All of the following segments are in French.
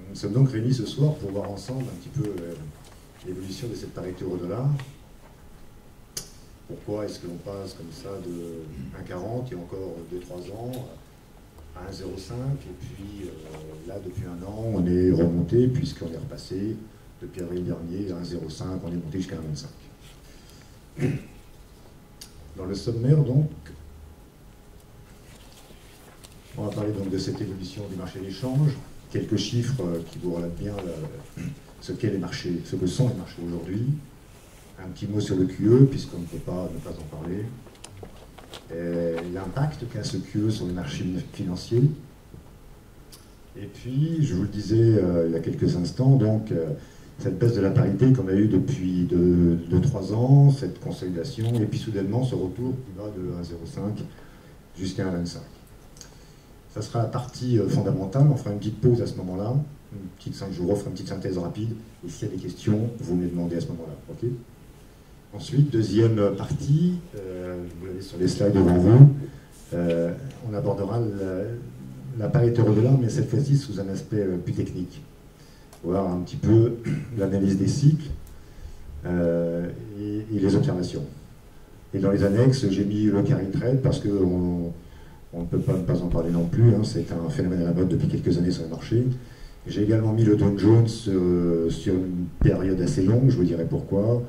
Nous sommes donc réunis ce soir pour voir ensemble un petit peu l'évolution de cette parité euro-dollar. Pourquoi est-ce que l'on passe comme ça de 1,40 il y a encore 2-3 ans à 1,05 et puis là depuis un an on est remonté puisqu'on est repassé depuis avril dernier à 1,05, on est monté jusqu'à 1,25. Dans le sommaire donc, on va parler donc de cette évolution du marché d'échange, quelques chiffres qui vous relatent bien ce qu'est les marchés, ce que sont les marchés aujourd'hui. Un petit mot sur le QE, puisqu'on ne peut pas ne pas en parler. L'impact qu'a ce QE sur les marchés financiers. Et puis, je vous le disais il y a quelques instants, donc cette baisse de la parité qu'on a eue depuis 2-3 ans, cette consolidation, et puis soudainement ce retour qui va de 1,05 jusqu'à 1,25. Ça sera la partie fondamentale, on fera une petite pause à ce moment-là, je vous refais une petite synthèse rapide, et s'il y a des questions, vous me les demandez à ce moment-là. Okay. Ensuite, deuxième partie, vous l'avez sur les slides devant vous, on abordera la parité euro-dollar, mais cette fois-ci sous un aspect plus technique. Voir un petit peu l'analyse des cycles et les observations. Et dans les annexes, j'ai mis le carry trade parce qu'on ne peut pas ne pas en parler non plus, hein, c'est un phénomène à la mode depuis quelques années sur le marché. J'ai également mis le Dow Jones sur une période assez longue, je vous dirai pourquoi.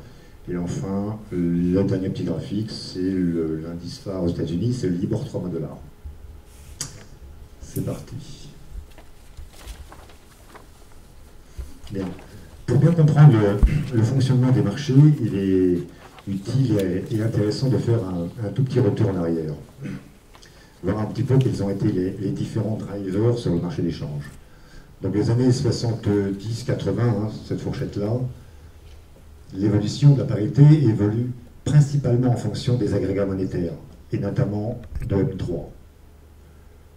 Et enfin, le dernier petit graphique, c'est l'indice phare aux États-Unis, c'est le Libor 3 mois $. C'est parti. Bien. Pour bien comprendre le fonctionnement des marchés, il est utile et intéressant de faire un tout petit retour en arrière. Voir un petit peu quels ont été les différents drivers sur le marché d'échange. Donc les années 70-80, hein, cette fourchette-là, l'évolution de la parité évolue principalement en fonction des agrégats monétaires, et notamment de M3.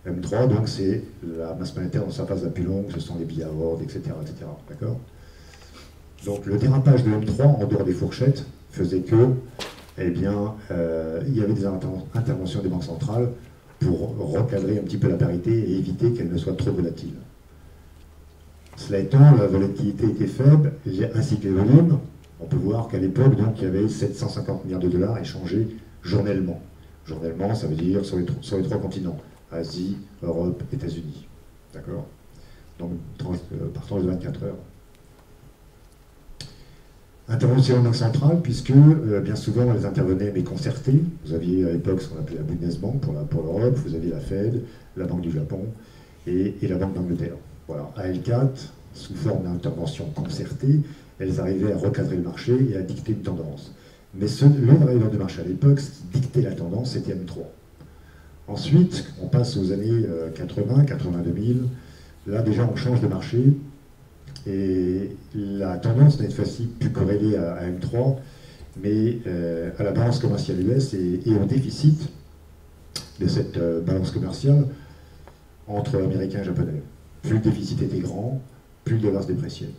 M3, donc, c'est la masse monétaire dans sa phase la plus longue, ce sont les billets à ordre, etc. etc. D'accord ? Donc le dérapage de M3, en dehors des fourchettes, faisait que, eh bien, il y avait des interventions des banques centrales pour recadrer un petit peu la parité et éviter qu'elle ne soit trop volatile. Cela étant, la volatilité était faible, ainsi que les volumes. On peut voir qu'à l'époque, donc, il y avait 750 milliards de dollars échangés journellement. Journellement, ça veut dire sur les 3 continents, Asie, Europe, États-Unis. D'accord ? Donc, partant de 24 heures. Intervention en banque centrale, puisque bien souvent, elles intervenaient, mais concertées. Vous aviez à l'époque ce qu'on appelait la Bundesbank pour l'Europe, vous aviez la Fed, la Banque du Japon et la Banque d'Angleterre. Voilà, AL4, sous forme d'intervention concertée, elles arrivaient à recadrer le marché et à dicter une tendance. Mais le driver de marché à l'époque, ce qui dictait la tendance, c'était M3. Ensuite, on passe aux années 80, 80-2000. Là, déjà, on change de marché. Et la tendance n'est cette fois-ci plus corrélée à M3, mais à la balance commerciale US et au déficit de cette balance commerciale entre Américains et Japonais. Plus le déficit était grand, plus le dollar se dépréciait.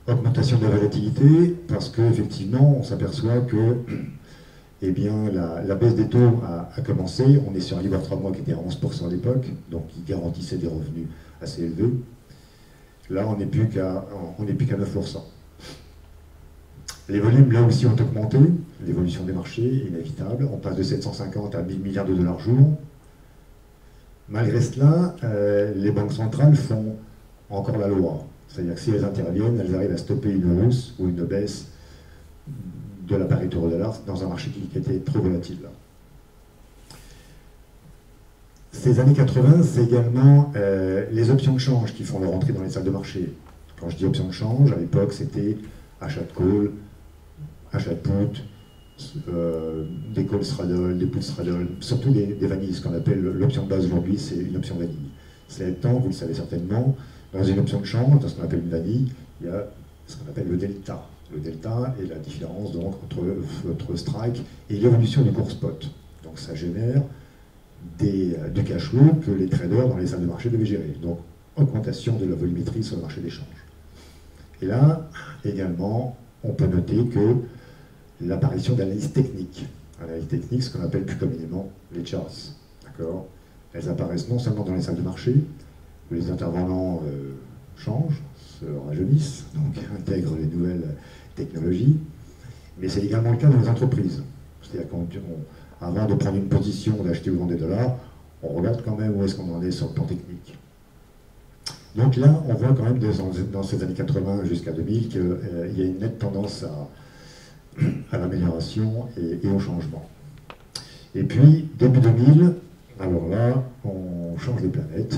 Augmentation de la volatilité, parce qu'effectivement, on s'aperçoit que eh bien, la baisse des taux a commencé. On est sur un Libor 3 mois qui était à 11% à l'époque, donc qui garantissait des revenus assez élevés. Là, on n'est plus qu'à 9%. Les volumes, là aussi, ont augmenté. L'évolution des marchés est inévitable. On passe de 750 à 1000 milliards de dollars jour. Malgré cela, les banques centrales font encore la loi. C'est-à-dire que si elles interviennent, elles arrivent à stopper une hausse ou une baisse de la parité euro-dollar dans un marché qui était trop volatile. Ces années 80, c'est également les options de change qui font leur entrée dans les salles de marché. Quand je dis options de change, à l'époque, c'était achat de call, achat de put, des call straddle, des put straddle, surtout des vanilles. Ce qu'on appelle l'option de base aujourd'hui, c'est une option vanille. Cela étant, vous le savez certainement, dans une option de change, dans ce qu'on appelle une vanille, il y a ce qu'on appelle le delta. Le delta est la différence donc entre votre strike et l'évolution du cours spot. Donc ça génère du cash flow que les traders dans les salles de marché devaient gérer. Donc augmentation de la volumétrie sur le marché d'échange. Et là, également, on peut noter que l'apparition d'analyses techniques. Analyses techniques, ce qu'on appelle plus communément les charts. D'accord ? Elles apparaissent non seulement dans les salles de marché, Les intervenants changent, se rajeunissent, donc intègrent les nouvelles technologies, mais c'est également le cas dans les entreprises. C'est-à-dire qu'avant de prendre une position, d'acheter ou vendre des dollars, on regarde quand même où est-ce qu'on en est sur le plan technique. Donc là, on voit quand même dans ces années 80 jusqu'à 2000 qu'il y a une nette tendance à l'amélioration et au changement. Et puis, début 2000, alors là, on change de planète.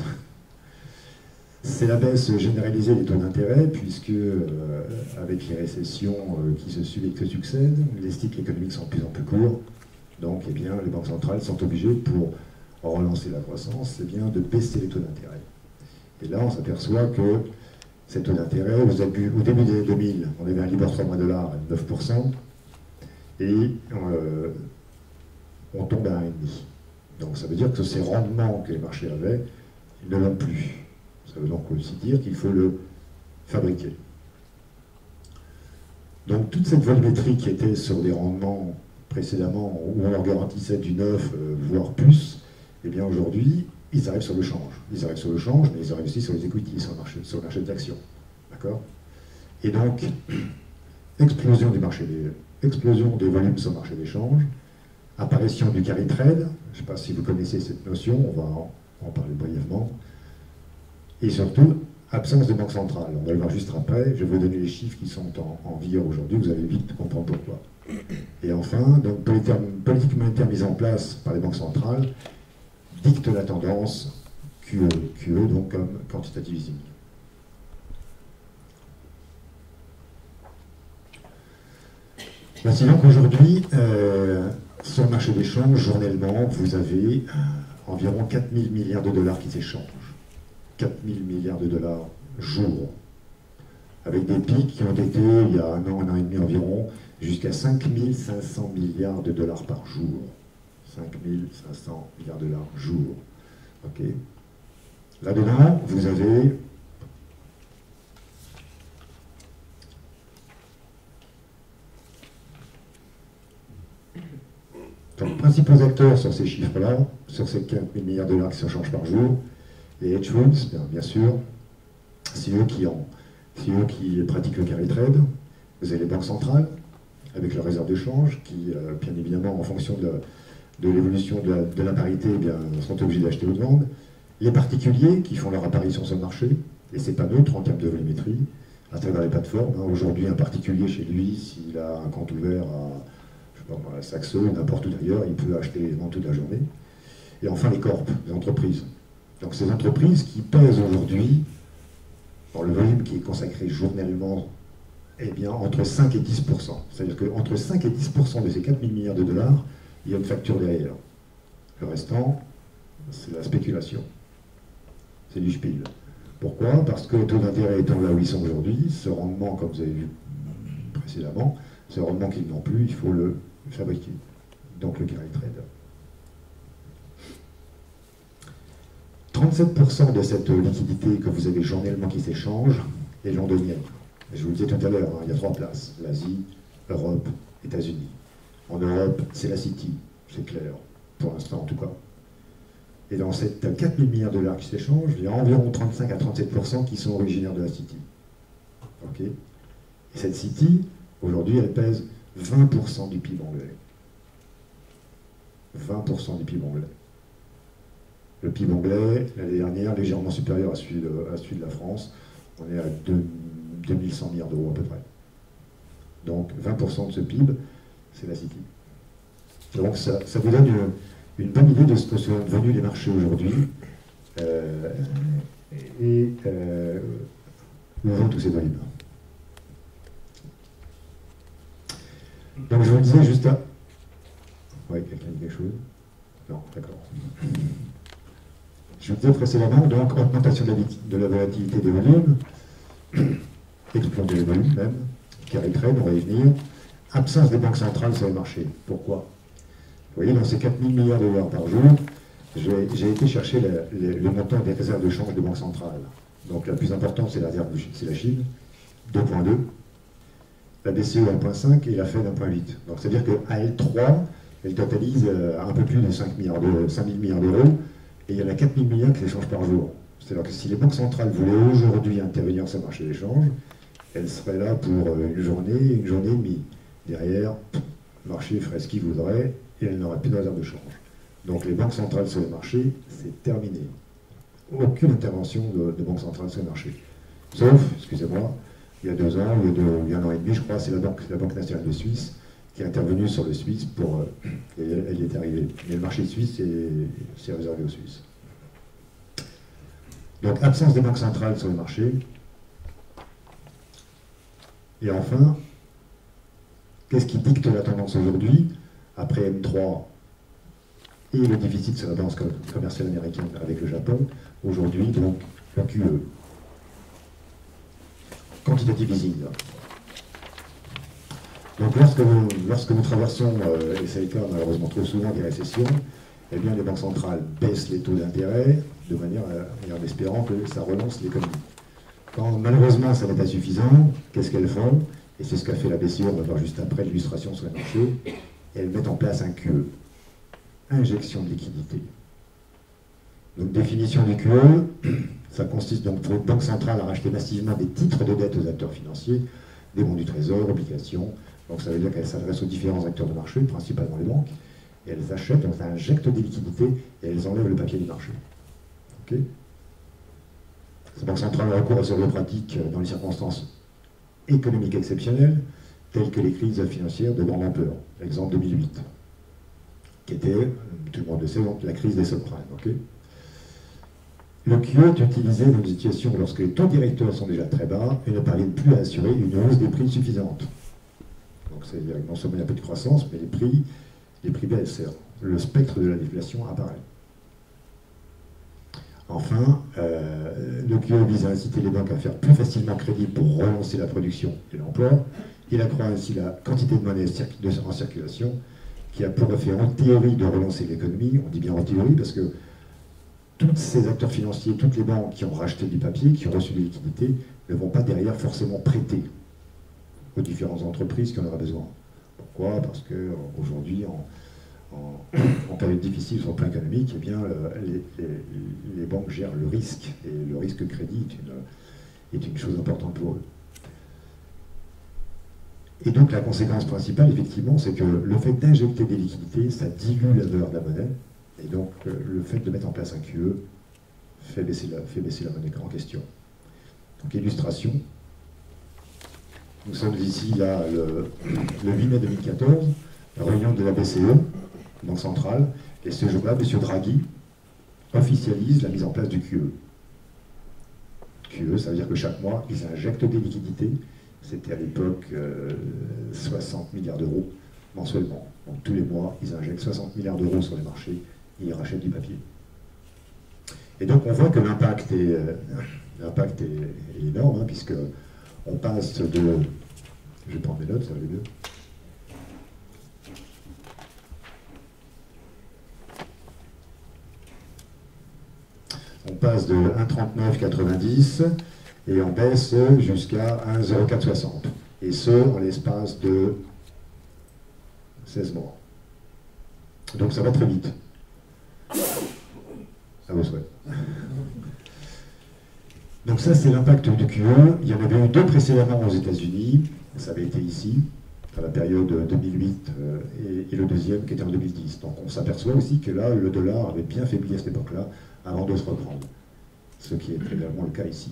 C'est la baisse généralisée des taux d'intérêt, puisque avec les récessions qui se suivent et qui se succèdent, les cycles économiques sont de plus en plus courts. Donc, eh bien, les banques centrales sont obligées, pour relancer la croissance, eh bien, de baisser les taux d'intérêt. Et là, on s'aperçoit que ces taux d'intérêt, au début des années 2000, on avait un Libor 3 mois dollar à 9%, et on tombe à 1,5%. Donc ça veut dire que ces rendements que les marchés avaient, ils ne l'ont plus. Ça veut donc aussi dire qu'il faut le fabriquer. Donc toute cette volumétrie qui était sur des rendements précédemment, où on leur garantissait du 9, voire plus, eh bien aujourd'hui, ils arrivent sur le change. Ils arrivent sur le change, mais ils arrivent aussi sur les equities, sur le marché des actions. D'accord? Et donc, explosion des volumes sur le marché des changes, apparition du carry trade, je ne sais pas si vous connaissez cette notion, on va en parler brièvement, et surtout, absence de banque centrale. On va le voir juste après, je vais vous donner les chiffres qui sont en vigueur aujourd'hui, vous allez vite comprendre pourquoi. Et enfin, donc, politique monétaire mise en place par les banques centrales dicte la tendance QE, donc comme quantitative easing. Voici donc aujourd'hui, sur le marché des changes, journellement, vous avez environ 4 000 milliards de dollars qui s'échangent. 4 000 milliards de dollars jour. Avec des pics qui ont été, il y a un an et demi environ, jusqu'à 5 500 milliards de dollars par jour. 5 500 milliards de dollars jour. Ok. Là-dedans, vous avez donc, les principaux acteurs sur ces chiffres-là, sur ces 4 000 milliards de dollars qui se changent par jour, les hedge funds, bien sûr, c'est eux qui pratiquent le carry trade. Vous avez les banques centrales, avec leurs réserves de change, qui, bien évidemment, en fonction de l'évolution de la parité, eh bien, sont obligés d'acheter ou de vendre. Les particuliers qui font leur apparition sur le marché, et c'est pas neutre en termes de volumétrie, à travers les plateformes. Aujourd'hui, un particulier chez lui, s'il a un compte ouvert à Saxo, n'importe où d'ailleurs, il peut acheter et vendre toute la journée. Et enfin, les corps, les entreprises. Donc ces entreprises qui pèsent aujourd'hui, dans le volume qui est consacré journellement, eh bien, entre 5 et 10%. C'est-à-dire qu'entre 5 et 10% de ces 4 000 milliards de dollars, il y a une facture derrière. Le restant, c'est la spéculation. C'est du spiel. Pourquoi? Parce que le taux d'intérêt étant là où ils sont aujourd'hui, ce rendement, comme vous avez vu précédemment, ce rendement qu'ils n'ont plus, il faut le fabriquer. Donc le carry trade. 37% de cette liquidité que vous avez journellement qui s'échange est londonienne. Je vous le disais tout à l'heure, il y a 3 places, l'Asie, Europe, États-Unis. En Europe, c'est la City, c'est clair, pour l'instant en tout cas. Et dans ces 4 000 milliards de dollars qui s'échangent, il y a environ 35 à 37% qui sont originaires de la City. Ok. Et cette City, aujourd'hui, elle pèse 20% du PIB anglais. 20% du PIB anglais. Le PIB anglais, l'année dernière, légèrement supérieur à celui de la France. On est à 2100 milliards d'euros à peu près. Donc 20% de ce PIB, c'est la City. Donc ça vous donne une bonne idée de ce que sont devenus les marchés aujourd'hui et où vont tous ces volumes. Donc je vous le disais juste à... Oui, quelqu'un dit quelque chose? Non, d'accord. Je vous disais précédemment, donc, augmentation de la volatilité des volumes, explosion des volumes même, carry trade, on va y venir, absence des banques centrales sur les marchés. Pourquoi? Vous voyez, dans ces 4 000 milliards de dollars par jour, j'ai été chercher le montant des réserves de change des banques centrales. Donc la plus importante, c'est la Chine, 2,2, la BCE 1,5 et la Fed 1,8. Donc c'est-à-dire qu'à L3, elle totalise un peu plus de 5 000 milliards d'euros, et il y en a 4 000 milliards qui s'échangent par jour. C'est-à-dire que si les banques centrales voulaient aujourd'hui intervenir sur le marché d'échange, elles seraient là pour une journée et demie. Derrière, le marché ferait ce qu'il voudrait et elles n'auraient plus de réserve de change. Donc les banques centrales sur le marché, c'est terminé. Aucune intervention de banque centrale sur le marché. Sauf, excusez-moi, il y a 2 ans, il y a 1 an et demi, je crois, c'est la Banque nationale de Suisse qui est intervenue sur le Suisse pour... et elle y est arrivée. Mais le marché suisse, c'est réservé aux Suisses. Donc, absence des banques centrales sur le marché. Et enfin, qu'est-ce qui dicte la tendance aujourd'hui, après M3 et le déficit sur la balance commerciale américaine avec le Japon, aujourd'hui, donc, la QE. Quantitative easing. Donc lorsque nous traversons, et c'est le cas malheureusement trop souvent, des récessions, eh bien les banques centrales baissent les taux d'intérêt de manière et en espérant que ça relance l'économie. Quand malheureusement ça n'est pas suffisant, qu'est-ce qu'elles font? Et c'est ce qu'a fait la BCE, on va voir juste après l'illustration sur le marché. Elles mettent en place un QE, injection de liquidité. Donc définition du QE, ça consiste donc pour une banque centrale à racheter massivement des titres de dette aux acteurs financiers, des bons du trésor, obligations. Donc ça veut dire qu'elles s'adressent aux différents acteurs de marché, principalement les banques, et elles achètent, donc ça injecte des liquidités et elles enlèvent le papier du marché. Okay. Ces banques centrales recourent à ces pratiques dans les circonstances économiques exceptionnelles, telles que les crises financières de grande ampleur. L'exemple 2008, qui était, tout le monde le sait, donc la crise des subprimes. Okay. Le QE est utilisé dans une situation lorsque les taux directeurs sont déjà très bas et ne parviennent plus à assurer une hausse des prix suffisante. Donc c'est-à-dire non seulement il y a peu de croissance, mais les prix baissent. Le spectre de la déflation apparaît. Enfin, le QE vise à inciter les banques à faire plus facilement crédit pour relancer la production et l'emploi. Il accroît ainsi la quantité de monnaie en circulation, qui a pour effet en théorie de relancer l'économie. On dit bien en théorie parce que tous ces acteurs financiers, toutes les banques qui ont racheté du papier, qui ont reçu des liquidités, ne vont pas derrière forcément prêter aux différentes entreprises qui en auraient besoin. Pourquoi? Parce qu'aujourd'hui, en période difficile sur le plan économique, eh bien, les banques gèrent le risque, et le risque crédit est une chose importante pour eux. Et donc la conséquence principale, effectivement, c'est que le fait d'injecter des liquidités, ça dilue la valeur de la monnaie. Et donc, le fait de mettre en place un QE fait baisser la monnaie en question. Donc, illustration. Nous sommes ici, là, le 8 mai 2014, réunion de la BCE, Banque centrale, et ce jour-là, M. Draghi officialise la mise en place du QE. QE, ça veut dire que chaque mois, ils injectent des liquidités. C'était à l'époque 60 milliards d'euros mensuellement. Donc, tous les mois, ils injectent 60 milliards d'euros sur les marchés. Et ils rachètent du papier. Et donc on voit que l'impact est énorme, hein, puisque on passe de... Je vais prendre mes notes, ça va aller mieux. On passe de 1,39,90 et on baisse jusqu'à 1,0460. Et ce, en l'espace de 16 mois. Donc ça va très vite. À vos souhaits. Donc ça, c'est l'impact du QE. Il y en avait eu 2 précédemment aux États-Unis. Ça avait été ici, dans la période 2008, et le deuxième qui était en 2010. Donc on s'aperçoit aussi que là, le dollar avait bien faibli à cette époque-là, avant de se reprendre. Ce qui est également le cas ici.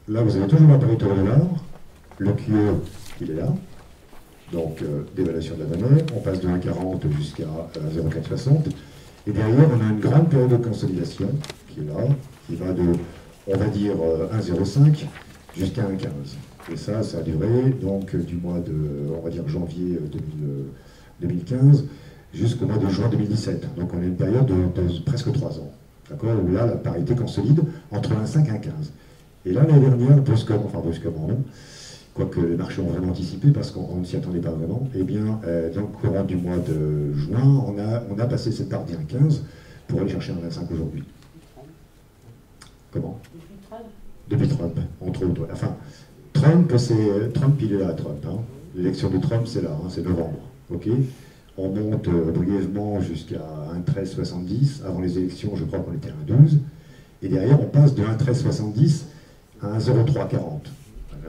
Là, vous avez toujours la parité au dollar. Le QE, il est là. Donc, dévaluation de la monnaie. On passe de 1,40 jusqu'à 0,460. Et derrière, on a une grande période de consolidation qui est là, qui va de, on va dire, 1,05 jusqu'à 1,15. Et ça a duré donc du mois de, on va dire, janvier 2015 jusqu'au mois de juin 2017. Donc, on a une période de presque 3 ans. D'accord? Où là, la parité consolide entre 1,5 et 1,15. Et là, l'année dernière, brusquement, non, quoique les marchés ont vraiment anticipé parce qu'on ne s'y attendait pas vraiment, eh bien, dans le courant du mois de juin, on a passé cette barre d'1,15 pour aller chercher un 1,25 aujourd'hui. Comment? Depuis Trump. Depuis Trump, entre autres. Enfin, Trump, il est là, Trump. Hein. L'élection de Trump, c'est là, hein, c'est novembre. Ok. On monte brièvement jusqu'à 1,1370. Avant les élections, je crois qu'on était à 1,12. Et derrière, on passe de 1,1370 à 1,0340.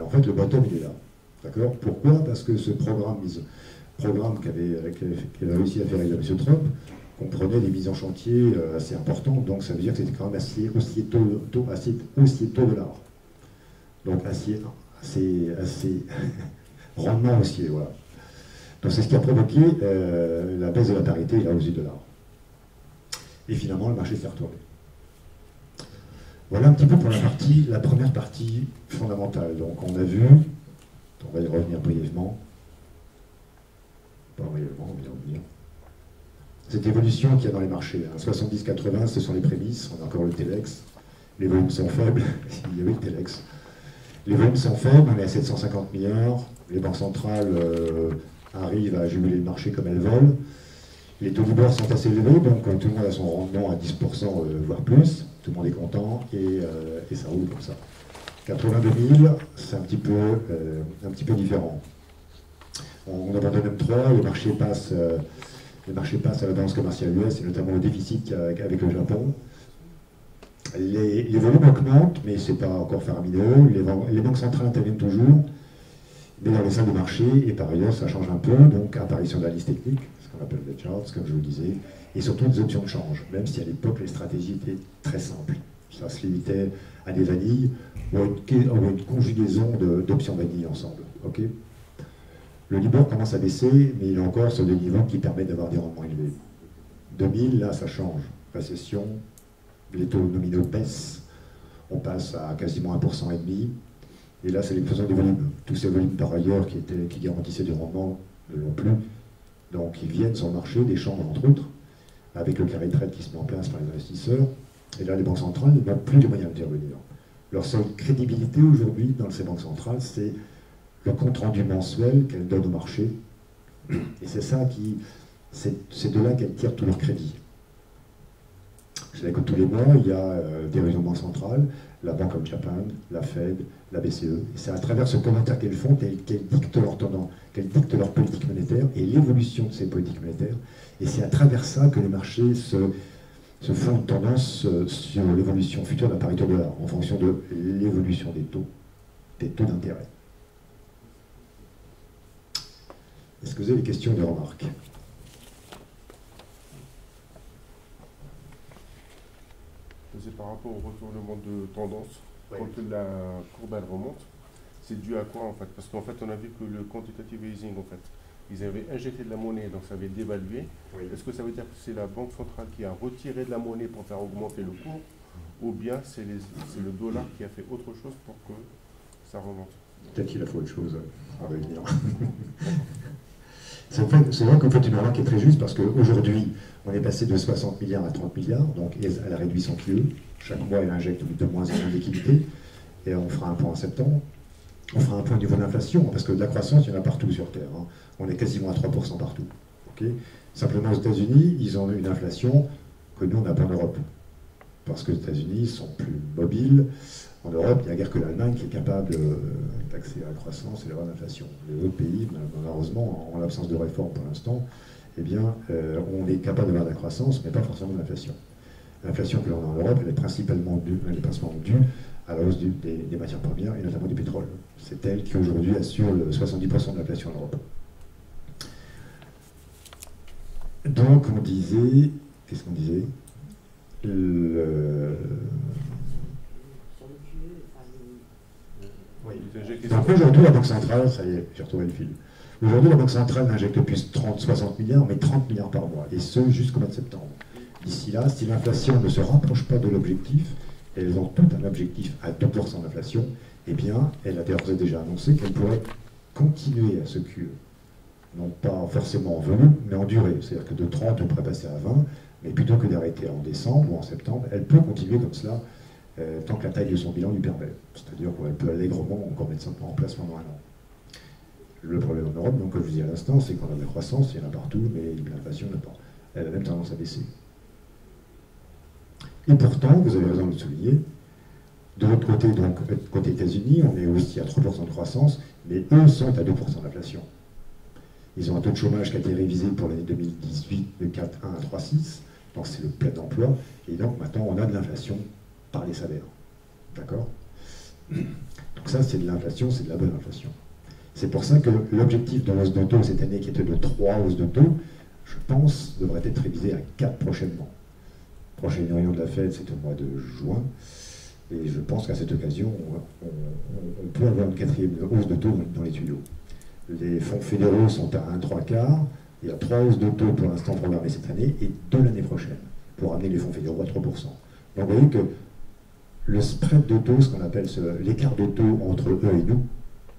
En fait, le bottom, il est là. D'accord? Pourquoi? Parce que ce programme qu'avait réussi à faire M. Trump comprenait des mises en chantier assez importantes. Donc, ça veut dire que c'était quand même assez tôt de l'art. Donc, assez rendement haussier, voilà. Donc c'est ce qui a provoqué la baisse de la parité et la hausse du dollar. Et finalement, le marché s'est retourné. Voilà un petit peu pour la première partie fondamentale. Donc on a vu, on va y revenir brièvement, pas brièvement, on va y revenir. Cette évolution qu'il y a dans les marchés, hein, 70-80, ce sont les prémices, on a encore le Telex, les volumes sont faibles, il y avait le Telex. Les volumes sont faibles, on est à 750 milliards, les banques centrales arrivent à juguler le marché comme elles veulent. Les taux d'Ibor sont assez élevés, donc tout le monde a son rendement à 10%, voire plus. Tout le monde est content et ça roule comme ça. 82 000, c'est un petit peu différent. On abandonne M3, le marché passe à la balance commerciale US et notamment au déficit avec le Japon. Les volumes augmentent, mais ce n'est pas encore faramineux. Les banques centrales interviennent toujours, mais dans les salles de marché, et par ailleurs, ça change un peu. Donc, apparition d'analyse technique, ce qu'on appelle les charts, comme je vous le disais, et surtout des options de change, même si à l'époque, les stratégies étaient très simples. Ça se limitait à des vanilles ou à une conjugaison d'options vanilles ensemble. Okay, le Libor commence à baisser, mais il est encore sur des niveaux qui permettent d'avoir des rendements élevés. 2000, là, ça change. Récession, les taux nominaux baissent, on passe à quasiment 1,5%. Et là, c'est l'explosion des volumes. Tous ces volumes, par ailleurs, qui garantissaient du rendement, ne l'ont plus. Donc, ils viennent sur le marché, des chambres, entre autres, avec le carré de trade qui se met en place par les investisseurs. Et là, les banques centrales n'ont plus les moyens d'intervenir. Leur seule crédibilité aujourd'hui dans ces banques centrales, c'est le compte-rendu mensuel qu'elles donnent au marché. Et c'est ça c'est de là qu'elles tirent tout leur crédit. C'est que tous les mois, il y a des réunions de banques centrales, la Bank of Japan, la Fed, la BCE. Et c'est à travers ce commentaire qu'elles font qu'elles dictent leur tendance, qu'elles dictent leur politique monétaire et l'évolution de ces politiques monétaires. Et c'est à travers ça que les marchés se font une tendance sur l'évolution future de la parité dollar, en fonction de l'évolution des taux d'intérêt. Est-ce que vous avez des questions ou des remarques? C'est par rapport au retournement de tendance, ouais. Quand la courbe elle remonte, c'est dû à quoi en fait? Parce qu'en fait on a vu que le quantitative easing, en fait, ils avaient injecté de la monnaie, donc ça avait dévalué. Oui. Est-ce que ça veut dire que c'est la Banque centrale qui a retiré de la monnaie pour faire augmenter le cours, ou bien c'est le dollar qui a fait autre chose pour que ça remonte? Peut-être qu'il a fait autre chose, on va y venir. C'est vrai qu'en fait une remarque est très juste parce qu'aujourd'hui, on est passé de 60 milliards à 30 milliards, donc elle a réduit son QE. Chaque mois, elle injecte de moins en moins de liquidités. Et on fera un point en septembre. On fera un point au niveau de l'inflation, parce que de la croissance, il y en a partout sur Terre. Hein. On est quasiment à 3% partout. Okay, simplement, aux États-Unis, ils ont eu une inflation que nous, on n'a pas en Europe. Parce que les États-Unis sont plus mobiles. En Europe, il n'y a guère que l'Allemagne qui est capable d'accéder à la croissance et d'avoir l'inflation. Les autres pays, malheureusement, en l'absence de réforme pour l'instant, eh bien, on est capable d'avoir de la croissance, mais pas forcément de l'inflation. L'inflation que l'on a en Europe, elle est principalement due à la hausse des matières premières, et notamment du pétrole. C'est elle qui, aujourd'hui, assure le 70% de l'inflation en Europe. Donc, on disait... Qu'est-ce qu'on disait? Oui. Donc aujourd'hui, la Banque centrale, ça y est, j'ai retrouvé le fil. Aujourd'hui, la Banque centrale n'injecte plus 30-60 milliards, mais 30 milliards par mois, et ce jusqu'au mois de septembre. D'ici là, si l'inflation ne se rapproche pas de l'objectif, et elles ont tout un objectif à 2% d'inflation, eh bien, elle a déjà annoncé qu'elle pourrait continuer à se QE. Non pas forcément en volume, mais en durée. C'est-à-dire que de 30, on pourrait passer à 20, mais plutôt que d'arrêter en décembre ou en septembre, elle peut continuer comme cela tant que la taille de son bilan lui permet. C'est-à-dire qu'elle peut allègrement encore mettre ça en place pendant un an. Le problème en Europe, donc, comme je vous disais à l'instant, c'est qu'on a de la croissance, il y en a partout, mais l'inflation n'a pas. Elle a même tendance à baisser. Et pourtant, vous avez raison de le souligner, De l'autre côté, donc, côté États-Unis, on est aussi à 3% de croissance, mais eux sont à 2% d'inflation. Ils ont un taux de chômage qui a été révisé pour l'année 2018 de 4,1 à 3,6, donc c'est le plein emploi, et donc maintenant on a de l'inflation par les salaires. D'accord? Donc ça, c'est de l'inflation, c'est de la bonne inflation. C'est pour ça que l'objectif de hausse de taux cette année, qui était de 3 hausses de taux, je pense, devrait être révisé à 4 prochainement. Prochaine réunion de la Fed, c'est au mois de juin. Et je pense qu'à cette occasion, on peut avoir une 4e hausse de taux dans les tuyaux. Les fonds fédéraux sont à 1,3 Il y a 3 hausses de taux pour l'instant programmées cette année et 2 l'année prochaine pour amener les fonds fédéraux à 3%. Donc vous voyez que le spread de taux, ce qu'on appelle l'écart de taux entre eux et nous,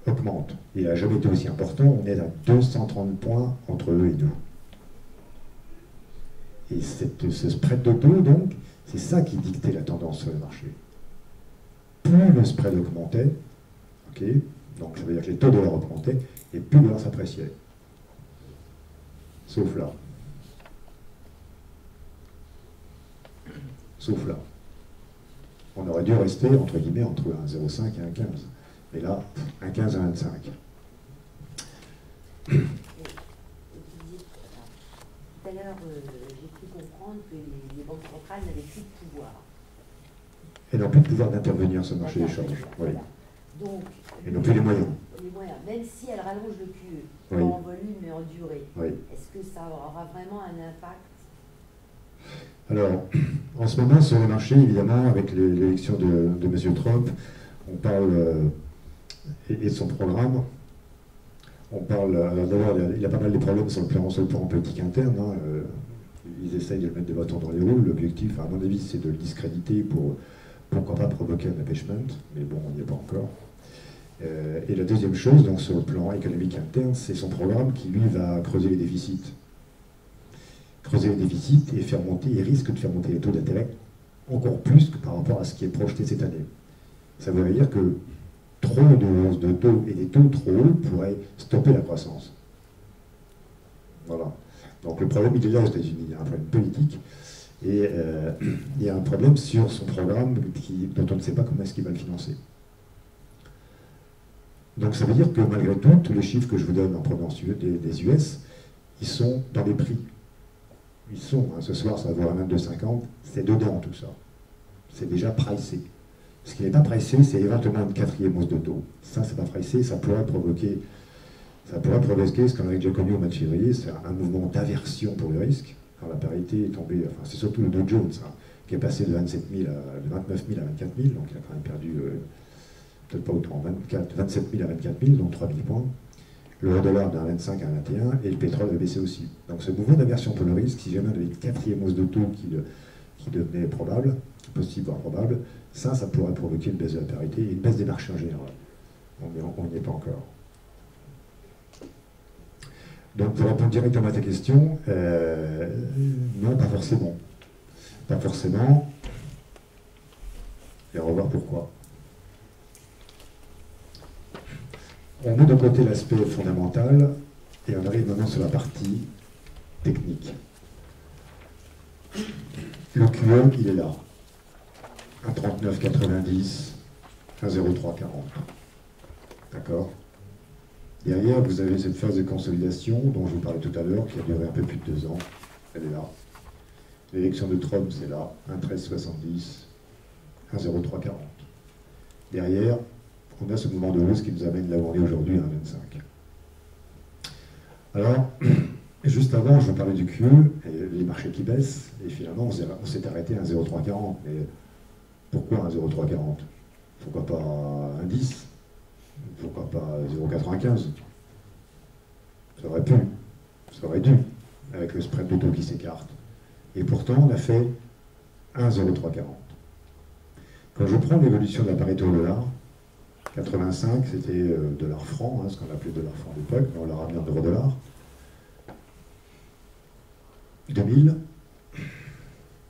augmente. Il n'a jamais été aussi important. On est à 230 points entre eux et nous. Et ce spread de taux, donc, c'est ça qui dictait la tendance sur le marché. Plus le spread augmentait, okay, donc ça veut dire que les taux de l'or augmentaient, et plus l'or s'appréciait. Sauf là. Sauf là. On aurait dû rester, entre guillemets, entre 1,05 et 1,15. Et là, 1,15 à 1,25. Tout à l'heure, j'ai cru comprendre que les banques centrales n'avaient plus de pouvoir. Elles n'ont plus de pouvoir d'intervenir sur le marché des changes. Oui. Donc, et n'ont plus les moyens. Les moyens, même si elles rallongent le QE, oui. en volume et en durée, oui. Est-ce que ça aura vraiment un impact? Alors, en ce moment, sur le marché, évidemment, avec l'élection de M. Trump, on parle, et de son programme, on parle, alors d'abord, il y a pas mal de problèmes sur le plan politique interne, hein, ils essayent de le mettre de bâton dans les roues, l'objectif, à mon avis, c'est de le discréditer pour, pourquoi pas, provoquer un impeachment, mais bon, on n'y est pas encore. Et la deuxième chose, donc, sur le plan économique interne, c'est son programme qui, lui, va creuser les déficits. Creuser les déficits et faire monter, et risque de faire monter les taux d'intérêt encore plus que par rapport à ce qui est projeté cette année. Ça veut dire que trop de hausses de taux et des taux trop hauts pourraient stopper la croissance. Voilà. Donc le problème, il est là aux États-Unis. Il y a un problème politique et il y a un problème sur son programme dont on ne sait pas comment est-ce qu'il va le financer. Donc ça veut dire que malgré tout, tous les chiffres que je vous donne en provenance des US, ils sont dans les prix. Ils sont, hein, ce soir ça va voir à 22,50, c'est dedans tout ça. C'est déjà pricé. Ce qui n'est pas pricé, c'est éventuellement une 4e hausse de taux. Ça, c'est pas pricé, ça pourrait provoquer ce qu'on avait déjà connu au mois de février, c'est un mouvement d'aversion pour le risque, quand la parité est tombée, enfin c'est surtout le Dow Jones, hein, qui est passé de 29 000 à 24 000, donc il a quand même perdu, peut-être pas autant, 27 000 à 24 000, donc 3 000 points. Le dollar d'un 25 à 21, et le pétrole a baissé aussi. Donc ce mouvement d'aversion pour le risque, si jamais on avait une 4e hausse de taux qui devenait probable, possible voire probable, ça pourrait provoquer une baisse de la parité et une baisse des marchés en général. On n'y est pas encore. Donc pour répondre directement à ta question, non, pas forcément. Pas forcément. Et on va voir pourquoi. On met de côté l'aspect fondamental et on arrive maintenant sur la partie technique. Le QE, il est là. 1,3990, 1,0340. D'accord? Derrière, vous avez cette phase de consolidation dont je vous parlais tout à l'heure, qui a duré un peu plus de 2 ans. Elle est là. L'élection de Trump, c'est là. 1,1370, 1,0340. Derrière, on a ce mouvement de hausse qui nous amène là où on est aujourd'hui à 1,25. Alors, juste avant, je vous parlais du QE, et les marchés qui baissent, et finalement, on s'est arrêté à 1,0340. Mais pourquoi 1,0340? Pourquoi pas 1,10? Pourquoi pas 0,95? Ça aurait pu, ça aurait dû, avec le spread de taux qui s'écarte. Et pourtant, on a fait 1,0340. Quand je prends l'évolution de la parité au dollar, 85, c'était dollar franc, hein, ce qu'on appelait dollar franc à l'époque, mais on l'a ramené en euro-dollar. 2000,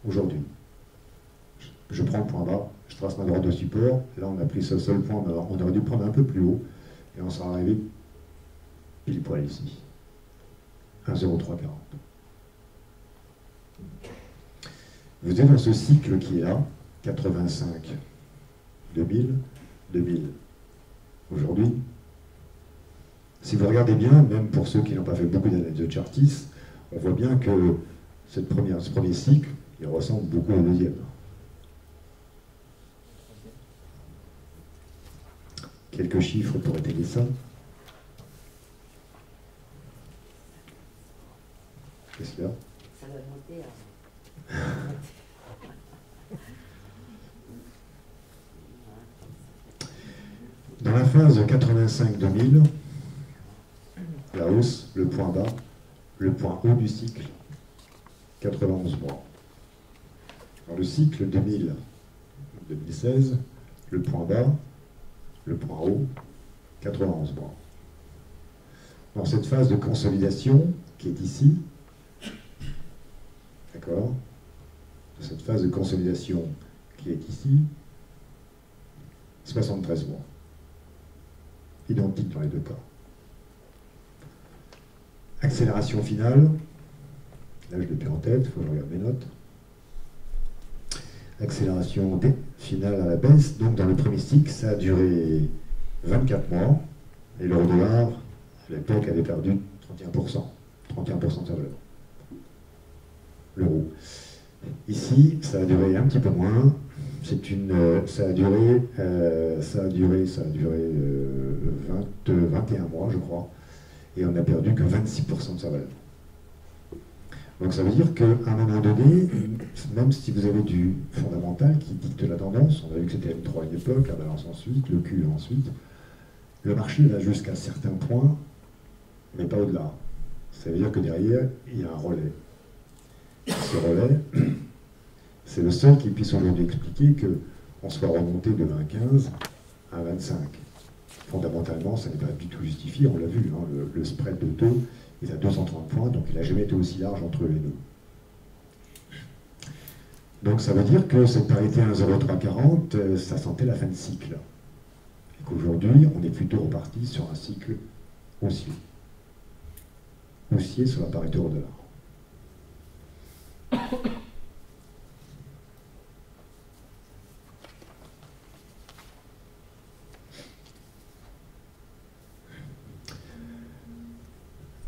aujourd'hui. Je prends le point bas, je trace ma droite de support, là on a pris ce seul point, on aurait dû prendre un peu plus haut, et on sera arrivé pile poil ici. 1,0340. Vous êtes dans ce cycle qui est là, 85, 2000, 2000. Aujourd'hui, si vous regardez bien, même pour ceux qui n'ont pas fait beaucoup d'analyse de Chartis, on voit bien que ce premier cycle, il ressemble beaucoup au deuxième. Quelques chiffres pour étayer ça. Qu'est-ce qu'il y a? Ça va monter. Dans la phase 85-2000, la hausse, le point bas, le point haut du cycle, 91 mois. Dans le cycle 2000-2016, le point bas, le point haut, 91 mois. Dans cette phase de consolidation, qui est ici, d'accord, dans cette phase de consolidation qui est ici, 73 mois. Identique dans les deux cas. Accélération finale, là je l'ai plus en tête, il faut que je regarde mes notes. Accélération finale à la baisse, donc dans le premier cycle, ça a duré 24 mois, et l'euro-dollar, à l'époque, avait perdu 31%. 31% de sa valeur. L'euro. Ici, ça a duré un petit peu moins. Ça a duré 21 mois, je crois, et on n'a perdu que 26% de sa valeur. Donc ça veut dire qu'à un moment donné, même si vous avez du fondamental qui dicte la tendance, on a vu que c'était M3 à une époque, la balance ensuite, le Q ensuite, le marché va jusqu'à certains points, mais pas au-delà. Ça veut dire que derrière, il y a un relais. Ce relais, c'est le seul qui puisse aujourd'hui expliquer qu'on soit remonté de 1,15 à 25. Fondamentalement, ça n'est pas du tout justifié, on l'a vu, hein, le spread de taux est à 230 points, donc il n'a jamais été aussi large entre les deux. Donc ça veut dire que cette parité 1,0340, ça sentait la fin de cycle. Et qu'aujourd'hui, on est plutôt reparti sur un cycle haussier. Haussier sur la parité euro-dollar.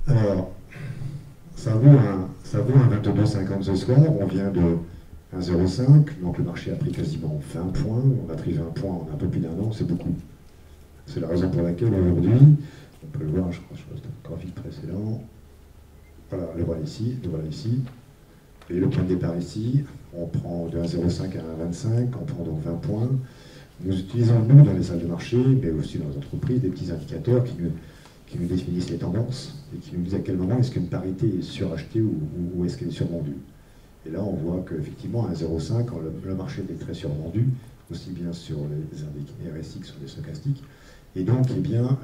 Alors, ça vaut un 22,50 ce soir, on vient de 1,05, donc le marché a pris quasiment 20 points, on a pris 20 points en un peu plus d'un an, c'est beaucoup. C'est la raison pour laquelle aujourd'hui, on peut le voir, je crois dans le graphique précédent, voilà, le voilà ici, et le point de départ ici, on prend de 1,05 à 1,25, on prend donc 20 points. Nous utilisons, nous, dans les salles de marché, mais aussi dans les entreprises, des petits indicateurs qui nous définissent les tendances et qui nous disent à quel moment est-ce qu'une parité est surachetée ou est-ce qu'elle est survendue. Et là, on voit qu'effectivement, à 1,05, quand le marché est très survendu, aussi bien sur les indices RSI que sur les stochastiques, et donc, eh bien,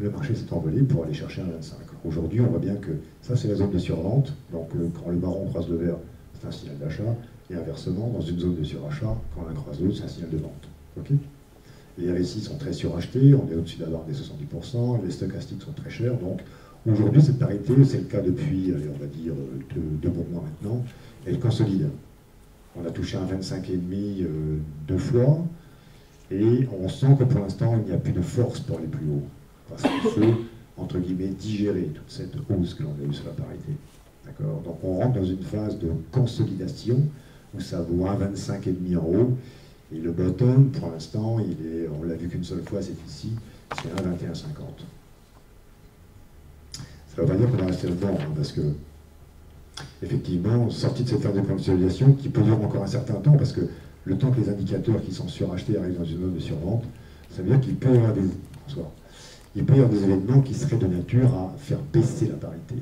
le marché s'est envolé pour aller chercher un 25. Aujourd'hui, on voit bien que ça, c'est la zone de survente. Donc, quand le baron croise le vert, c'est un signal d'achat. Et inversement, dans une zone de surachat, quand l'un croise l'autre, c'est un signal de vente. Okay, les RSI sont très surachetés, on est au-dessus de la barre des 70%, les stochastiques sont très chers. Donc, aujourd'hui, cette parité, c'est le cas depuis, allez, on va dire, deux bons mois maintenant, elle consolide. On a touché un 25,5 deux fois. Et on sent que pour l'instant, il n'y a plus de force pour aller plus haut. Parce qu'il faut, entre guillemets, digérer toute cette hausse que l'on a eue sur la parité. D'accord ? Donc on rentre dans une phase de consolidation où ça vaut 1,25,5 en haut. Et le bottom, pour l'instant, on l'a vu qu'une seule fois, c'est ici, c'est 1,21,50. Ça ne veut pas dire qu'on va rester dedans, hein, parce que, effectivement, sorti de cette phase de consolidation, qui peut durer encore un certain temps, parce que le temps que les indicateurs qui sont surachetés arrivent dans une zone de survente, ça veut dire qu'il peut y avoir des événements qui seraient de nature à faire baisser la parité.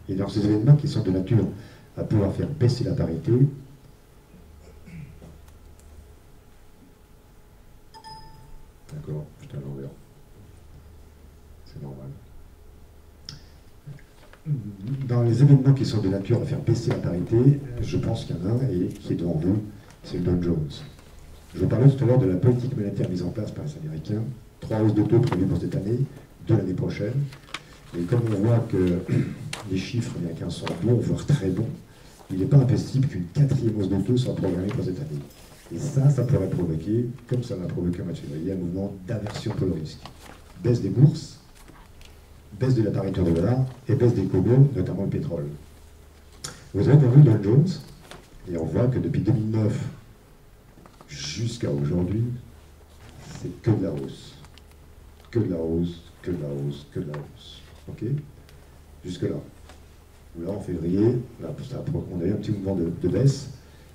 Et dans ces événements qui sont de nature à pouvoir faire baisser la parité, d'accord, je à l'envers. C'est normal. Dans les événements qui sont de nature à faire baisser la parité, je pense qu'il y en a un et qui est devant vous, c'est le Dow Jones. Je parlais tout à l'heure de la politique monétaire mise en place par les Américains, 3 hausses de taux prévues pour cette année, 2 l'année prochaine. Et comme on voit que les chiffres américains sont bons, voire très bons, il n'est pas impossible qu'une 4e hausse de taux soit programmée pour cette année. Et ça pourrait provoquer, comme ça l'a provoqué en mois de février, un mouvement d'aversion pour le risque. Baisse des bourses, baisse de la parité de dollar et baisse des comos, notamment le pétrole. Vous avez vu Dow Jones, et on voit que depuis 2009 jusqu'à aujourd'hui, c'est que de la hausse. Que de la hausse, que de la hausse, que de la hausse. Ok? Jusque-là. Là, en février, là, on a eu un petit mouvement de baisse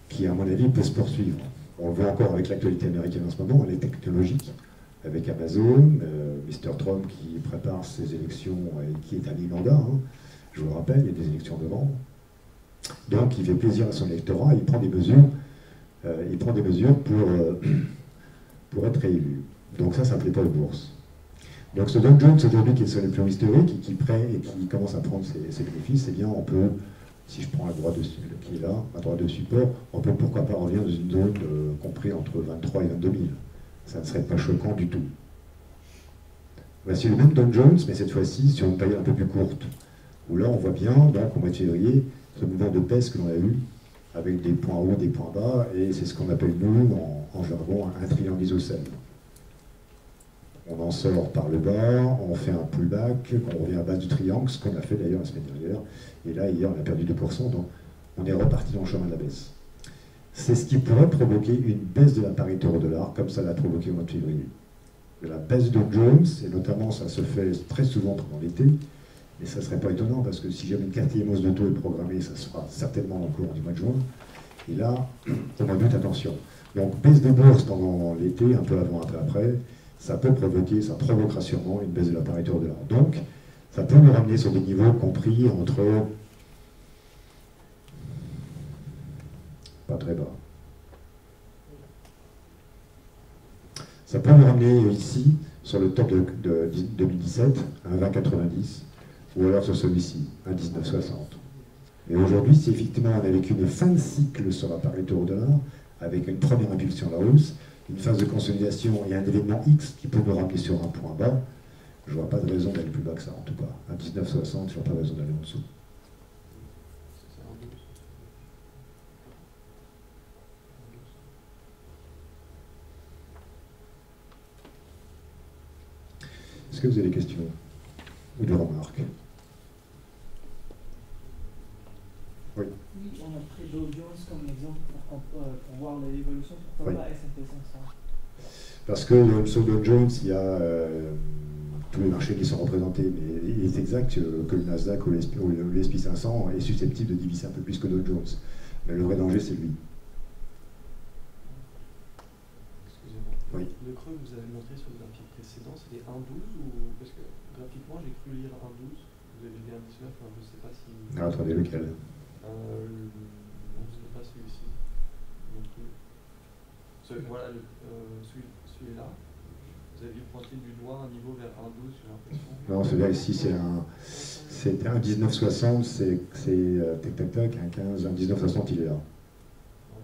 qui, à mon avis, peut se poursuivre. On le voit encore avec l'actualité américaine en ce moment, elle est technologique, avec Amazon, Mr. Trump qui prépare ses élections et qui est un mi-mandat, hein. Je vous le rappelle, il y a des élections en novembre. Donc, il fait plaisir à son électorat, il prend des mesures, pour être réélu. Donc ça ne plaît pas aux bourses. Donc ce Dow Jones aujourd'hui qui est sur les plans historiques et qui commence à prendre ses bénéfices, eh bien on peut, si je prends la droite qui est là, la droite de support, on peut pourquoi pas revenir dans une zone comprise entre 23 et 22 000. Ça ne serait pas choquant du tout. Voici le même Dow Jones, mais cette fois-ci sur une période un peu plus courte, où là on voit bien, donc au mois de février, ce mouvement de baisse que l'on a eu, avec des points hauts, des points bas, et c'est ce qu'on appelle nous, en jargon, un triangle isocèle. On en sort par le bas, on fait un pullback, on revient à base du triangle, ce qu'on a fait d'ailleurs la semaine dernière, et là, hier, on a perdu 2%, donc on est reparti dans le chemin de la baisse. C'est ce qui pourrait provoquer une baisse de la parité euro-dollar, comme ça l'a provoqué au mois de février. De la baisse de Dow Jones, et notamment ça se fait très souvent pendant l'été, mais ça ne serait pas étonnant, parce que si jamais une quatrième hausse de taux est programmée, ça se fera certainement dans le courant du mois de juin. Et là, au mois d'août, attention. Donc, baisse des bourses pendant l'été, un peu avant, un peu après, ça peut provoquer, ça provoquera sûrement une baisse de la parité euro-dollar. Donc, ça peut nous ramener sur des niveaux compris entre... pas très bas. Ça peut nous ramener ici, sur le top de 2017, à 20,90, ou alors sur celui-ci, à 19,60. Mais aujourd'hui, si effectivement on a vécu une fin de cycle sur la parité euro-dollar, avec une première impulsion à la hausse, une phase de consolidation et un événement X qui peut nous ramener sur un point bas, je ne vois pas de raison d'aller plus bas que ça, en tout cas. À 19,60, je ne vois pas de raison d'aller en dessous. Est-ce que vous avez des questions ou des remarques? Oui. Oui, on a pris Dow Jones comme exemple pour voir l'évolution. Pourquoi pas S&P 500? Parce que sur Dow Jones, il y a tous les marchés qui sont représentés, mais il est exact que le Nasdaq ou le S&P 500 est susceptible de diviser un peu plus que Dow Jones. Mais le vrai danger, c'est lui. Excusez-moi. Oui. Le creux que vous avez montré sur le graphique précédent, c'était 1,12 ou... Parce que graphiquement, j'ai cru lire 1,12. Vous avez dit 1,19, je ne sais pas si... Ah, attendez, lequel? Non, ce n'est pas celui-ci. Non plus. Voilà, celui-là. Vous aviez pointé du doigt un niveau vers 1,12, j'ai l'impression. Non, celui-là ici, c'est un 19,60, c'est tac tac tac, un 15, un 19,60, il est là.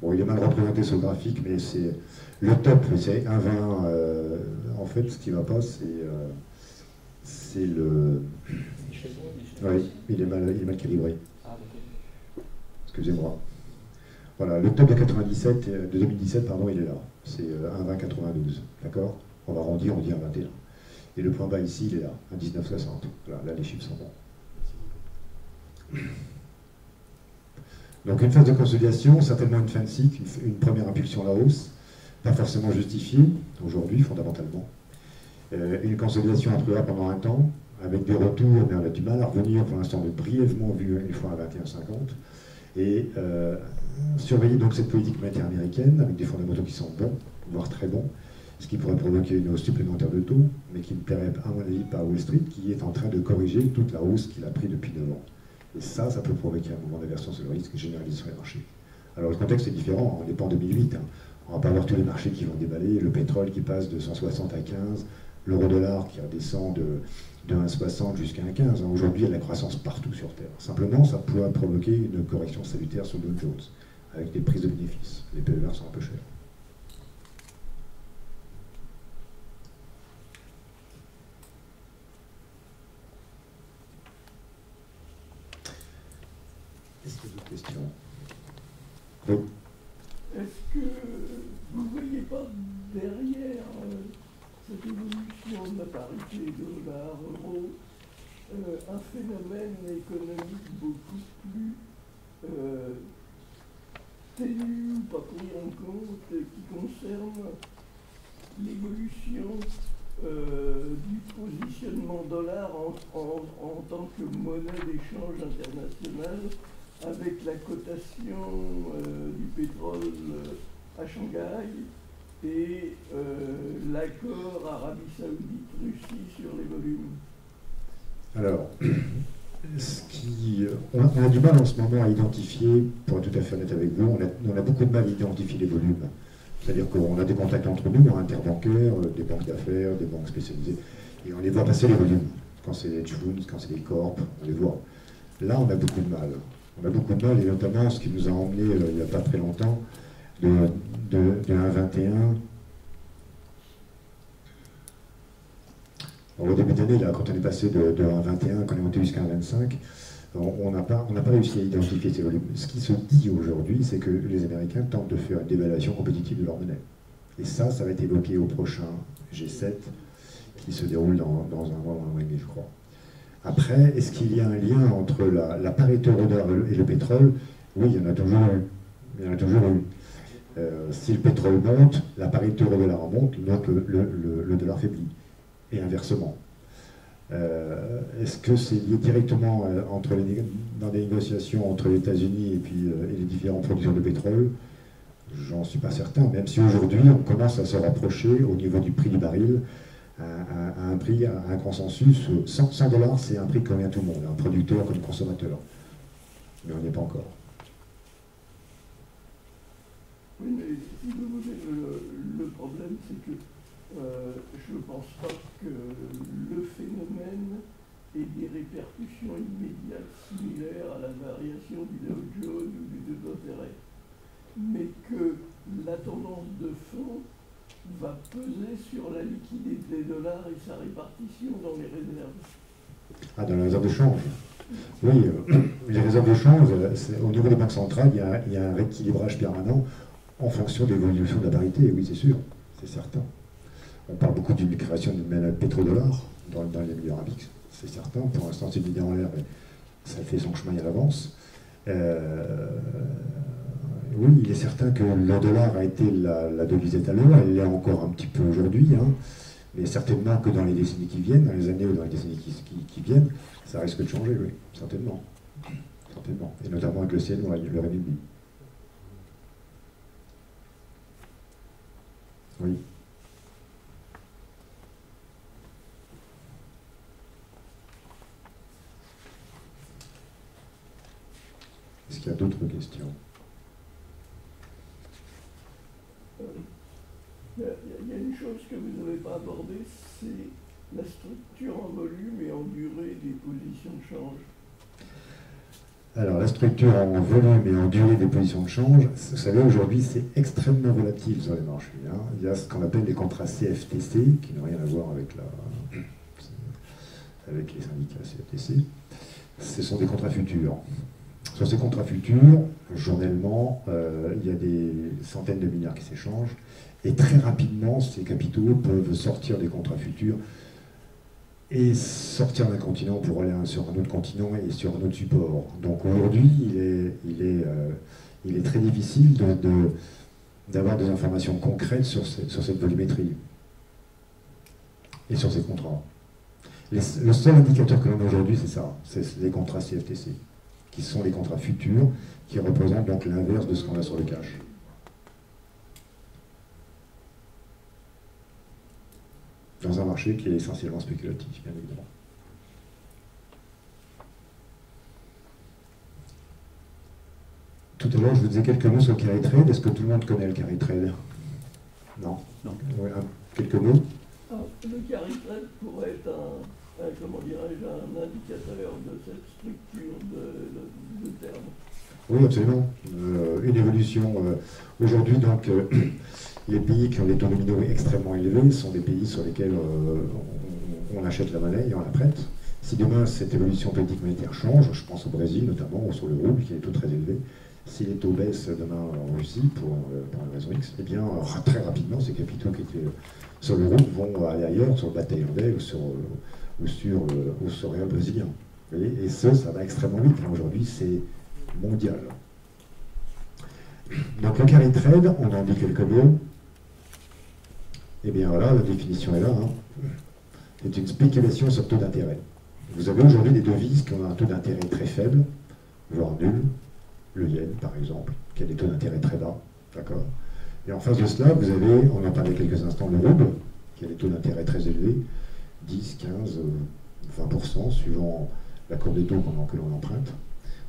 Bon, il est mal représenté sur le graphique, mais c'est le top, c'est 1,20. En fait, ce qui ne va pas, c'est le... Oui, il est mal calibré. Excusez-moi. Voilà, le top de 2017, pardon, il est là. C'est 1,20,92. D'accord? On va arrondir, on dit 1,21. Et le point bas ici, il est là, 1,19,60. Voilà, là, les chiffres sont bons. Donc une phase de consolidation, certainement une fin de cycle, une première impulsion à la hausse, pas forcément justifiée aujourd'hui, fondamentalement. Une consolidation après là pendant un temps, avec des retours, mais on a du mal à revenir pour l'instant, on a brièvement vu une fois à 21,50. Et surveiller donc cette politique monétaire américaine avec des fondamentaux qui sont bons, voire très bons, ce qui pourrait provoquer une hausse supplémentaire de taux, mais qui ne plairait à mon avis pas à Wall Street, qui est en train de corriger toute la hausse qu'il a pris depuis 9 ans. Et ça peut provoquer un mouvement d'aversion sur le risque généralisé sur les marchés. Alors le contexte est différent, on n'est pas en 2008, hein. On ne va pas avoir tous les marchés qui vont déballer, le pétrole qui passe de 160 à 15, l'euro-dollar qui redescend de 1,60 jusqu'à 1,15. Aujourd'hui, il y a de la croissance partout sur Terre. Simplement, ça pourrait provoquer une correction salutaire sur Dow Jones, avec des prises de bénéfices. Les PER sont un peu chers. Est-ce qu'il y a d'autres questions? Oui. Est-ce que voyez pas derrière cette évolution de la parité dollar-euro un phénomène économique beaucoup plus ténu, pas pris en compte, qui concerne l'évolution du positionnement dollar en tant que monnaie d'échange internationale, avec la cotation du pétrole à Shanghai et l'accord Arabie Saoudite-Russie sur les volumes. Alors, on a du mal en ce moment à identifier, pour être tout à fait honnête avec vous, on a beaucoup de mal à identifier les volumes. C'est-à-dire qu'on a des contacts entre nous, interbancaires, des banques d'affaires, des banques spécialisées, et on les voit passer les volumes. Quand c'est les hedge funds, quand c'est les corps, on les voit. Là, on a beaucoup de mal. On a beaucoup de mal, et notamment ce qui nous a emmené, il n'y a pas très longtemps, de 1,21. Au début d'année, là, quand on est passé de 1,21, quand on est monté jusqu'à 1,25, on n'a pas réussi à identifier ces volumes. Ce qui se dit aujourd'hui, c'est que les Américains tentent de faire une dévaluation compétitive de leur monnaie. Et ça va être évoqué au prochain G7, qui se déroule dans un mois et demi, je crois. Après, est-ce qu'il y a un lien entre la parité euro-dollar et le pétrole? Oui, il y en a toujours eu. Il y en a toujours eu. Si le pétrole monte, la parité euro-dollar monte, donc le dollar faiblit. Et inversement. Est-ce que c'est lié directement dans des négociations entre les États-Unis et les différents producteurs de pétrole? J'en suis pas certain, même si aujourd'hui on commence à se rapprocher au niveau du prix du baril à un prix, à un consensus. 100 $, c'est un prix qui convient à tout le monde, un producteur comme un consommateur. Mais on n'y est pas encore. Oui, mais si vous voulez, le problème, c'est que je ne pense pas que le phénomène ait des répercussions immédiates similaires à la variation du Dow Jones ou du taux d'intérêt, mais que la tendance de fond va peser sur la liquidité des dollars et sa répartition dans les réserves. Ah, dans les réserves de change. Oui, les réserves de change, au niveau des banques centrales, il y a un rééquilibrage permanent en fonction de l'évolution de la parité, oui, c'est sûr, c'est certain. On parle beaucoup d'une création d'une monnaie pétrodollar dans les milieux arabiques, c'est certain. Pour l'instant, c'est une idée en l'air, mais ça fait son chemin à l'avance. Oui, il est certain que le dollar a été la devise étalon, elle l'est encore un petit peu aujourd'hui, hein, mais certainement que dans les décennies qui viennent, dans les années ou dans les décennies qui viennent, ça risque de changer, oui, certainement. Certainement. Et notamment avec le CNY, le renminbi. Oui. Est-ce qu'il y a d'autres questions? Il y a une chose que vous n'avez pas abordée, c'est la structure en volume et en durée des positions de change. Alors, la structure en volume et en durée des positions de change, vous savez, aujourd'hui, c'est extrêmement volatile sur les marchés. Hein. Il y a ce qu'on appelle les contrats CFTC, qui n'ont rien à voir avec les syndicats CFTC. Ce sont des contrats futurs. Sur ces contrats futurs, journellement, il y a des centaines de milliards qui s'échangent, et très rapidement, ces capitaux peuvent sortir des contrats futurs et sortir d'un continent pour aller sur un autre continent et sur un autre support. Donc aujourd'hui, il est très difficile d'avoir des informations concrètes sur cette volumétrie et sur ces contrats. Le seul indicateur que l'on a aujourd'hui, c'est ça, c'est les contrats CFTC, qui sont les contrats futurs, qui représentent donc l'inverse de ce qu'on a sur le cash. Dans un marché qui est essentiellement spéculatif, bien évidemment. Tout à l'heure, je vous disais quelques mots sur le carry trade. Est-ce que tout le monde connaît le carry trade? Non. Ouais, quelques mots. Alors, le carry trade pourrait être comment dirais-je, un indicateur de cette structure de terme. Oui, absolument. Une évolution. Aujourd'hui, donc, les pays qui ont des taux nominaux extrêmement élevés sont des pays sur lesquels on achète la monnaie et on la prête. Si demain cette évolution politique monétaire change, je pense au Brésil notamment, ou sur le rouble qui a des taux très élevés, Si les taux baissent demain en Russie pour une raison X, eh bien très rapidement ces capitaux qui étaient sur le rouble vont aller ailleurs, sur le bas thaïlandais ou sur le réal brésilien. Vous voyez, et ça va extrêmement vite. Aujourd'hui, c'est mondial. Donc le carry trade, on en dit quelques mots. Eh bien voilà, la définition est là. C'est une spéculation sur taux d'intérêt. Vous avez aujourd'hui des devises qui ont un taux d'intérêt très faible, voire nul. Le yen, par exemple, qui a des taux d'intérêt très bas. D'accord. Et en face de cela, vous avez, on en parlait quelques instants, le rouble, qui a des taux d'intérêt très élevés, 10, 15, 20%, suivant la courbe des taux que l'on emprunte.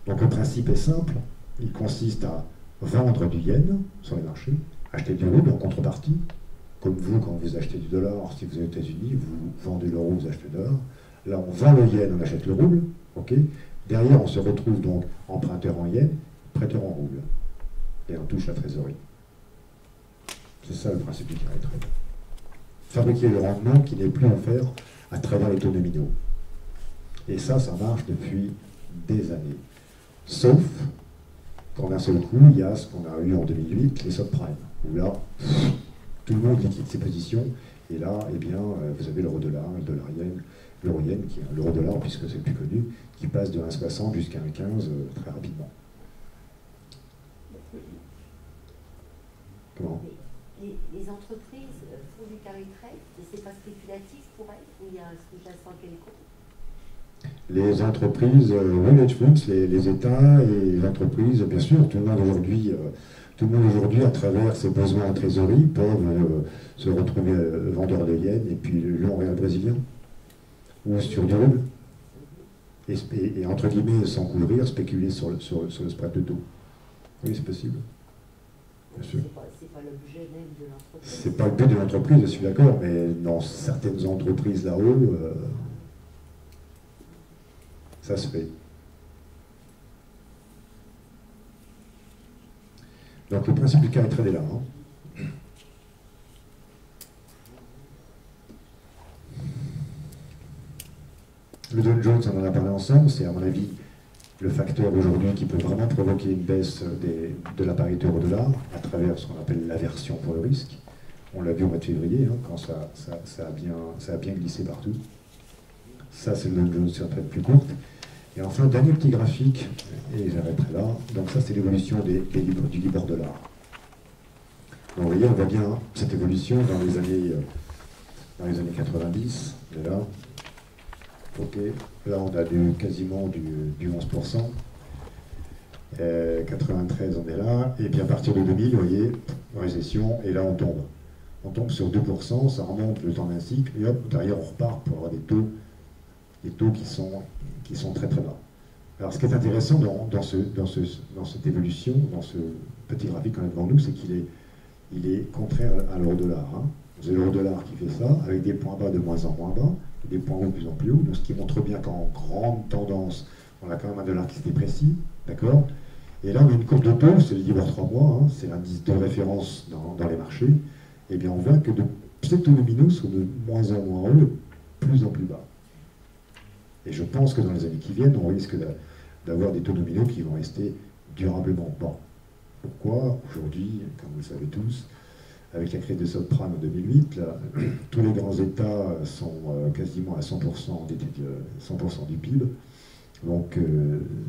Donc le principe est simple, il consiste à vendre du yen sur les marchés, acheter du rouble en contrepartie, comme vous, quand vous achetez du dollar, si vous êtes aux États-Unis, vous vendez l'euro, vous achetez le dollar. Là, on vend le yen, on achète le rouble, ok. Derrière, on se retrouve donc emprunteur en yen, prêteur en rouble. Et on touche la trésorerie. C'est ça le principe du carry trade. Fabriquer le rendement qui n'est plus offert à travers les taux nominaux. Et ça marche depuis des années. Sauf quand d'un seul coup, il y a ce qu'on a eu en 2008, les subprimes, où là, tout le monde liquide ses positions, et là, eh bien, vous avez l'euro-dollar, le dollar-yen, l'euro-yen, qui est l'euro-dollar, puisque c'est le plus connu, qui passe de 1,60 jusqu'à 1,15 très rapidement. Comment ? Les entreprises font du carry trade, et c'est pas spéculatif pour elles, ou il y a un sous-jacent quelconque? Les entreprises, oui, les hedge funds, les États et les entreprises, bien sûr, tout le monde aujourd'hui, à travers ses besoins en trésorerie, peuvent se retrouver vendeurs de yens et puis le long réal brésilien, ou sur du rouble, et entre guillemets, sans couvrir, spéculer sur le spread de taux. Oui, c'est possible. Bien sûr. C'est pas l'objet même de l'entreprise. C'est pas le but de l'entreprise, je suis d'accord, mais dans certaines entreprises là-haut, ça se fait. Donc le principe du carry trade est là. Le Dow Jones, on en a parlé ensemble, c'est à mon avis le facteur aujourd'hui qui peut vraiment provoquer une baisse de la parité euro-dollar à travers ce qu'on appelle l'aversion pour le risque. On l'a vu au mois de février, quand ça a bien glissé partout. Ça, c'est le Dow Jones sur la période plus courte. Et enfin, dernier petit graphique, et j'arrêterai là. Donc ça, c'est l'évolution du Libor-dollar. Donc vous voyez, on voit bien cette évolution dans les années 90, on est là. Ok, là on a quasiment du 11%. 93, on est là. Et puis à partir de 2000, vous voyez, récession, et là on tombe. On tombe sur 2%, ça remonte le temps d'un cycle, et hop, derrière on repart pour avoir des taux qui sont très très bas. Alors ce qui est intéressant dans cette évolution, dans ce petit graphique qu'on a devant nous, c'est qu'il est contraire à l'euro-dollar. Vous avez l'euro-dollar qui fait ça, avec des points bas de moins en moins bas, et des points hauts de plus en plus hauts, donc ce qui montre bien qu'en grande tendance, on a quand même un dollar qui se déprécie, d'accord? Et là on a une courbe de taux, c'est le Libor 3 mois, c'est l'indice de référence dans les marchés, et bien on voit que ces taux nominaux sont de moins en moins hauts, de plus en plus bas. Et je pense que dans les années qui viennent, on risque d'avoir des taux nominaux qui vont rester durablement bas. Pourquoi? Aujourd'hui, comme vous le savez tous, avec la crise de subprime en 2008, là, tous les grands États sont quasiment à 100% du PIB. Donc